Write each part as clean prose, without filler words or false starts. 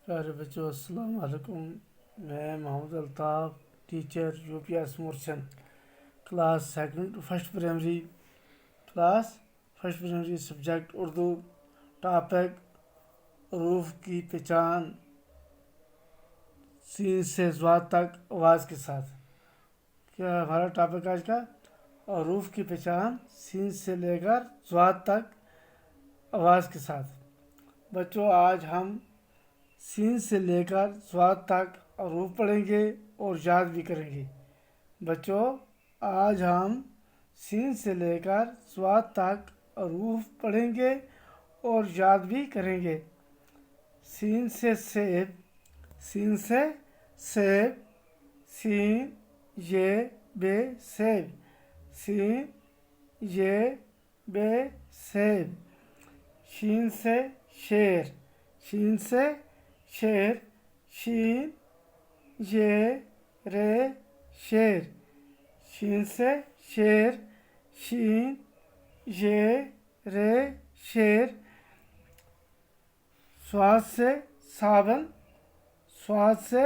پیارے بچوں السلام علیکم. میں محمد الطاف ٹیچر UPS مرچن class first primary subject Urdu. Topic حروف کی پہچان سین سے ضاد تک آواز کے ساتھ. کیا ہے ہمارا ٹاپک آج کا؟ حروف کی پہچان سین سے لے کر ضاد تک آواز کے ساتھ. بچوں آج ہم سین سے لے کر ضاد تک حروف پڑھیں گے اور یاد بھی کریں گے. بچوں آج ہم سین سے لے کر ضاد تک حروف پڑھیں گے اور یاد بھی کریں گے. سین سے سیب، سین سے سیب، سین یہ بے سیب، سین یہ بے سیب. شین سے شیر، شین سے شیر، شین یہ رے شیر، شین سے شیر، شین یہ رے شیر. صاد سے صابن، صاد سے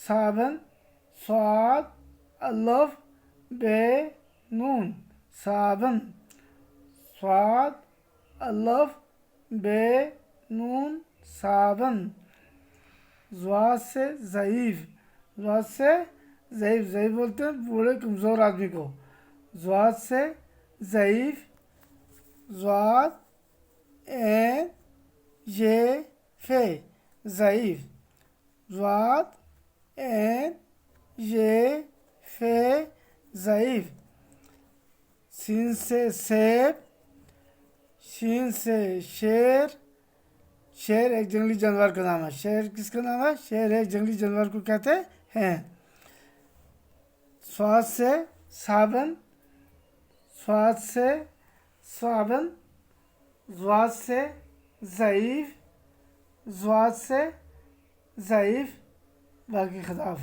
صابن، صاد الف بے نون صابن، صاد الف بے نون صابن. ضاد سے ضعیف، ضاد سے ضعیف، ضعیف بولتے ہیں بوڑھے کمزور آدمی کو. ضاد سے ضعیف، ضاد عین یہ فے ضعیف، ضاد عین یہ فے ضعیف. سین سے سیب، شین سے شیر، شیر ایک جنگلی جانور کا نام ہے. شیر کس کا نام ہے؟ شیر ایک جنگلی جانور کو کہتے ہیں. صاد سے صابن، صاد سے صابن، ضاد سے ضعیف، ضاد سے ضعیف. باقی خدا حافظ.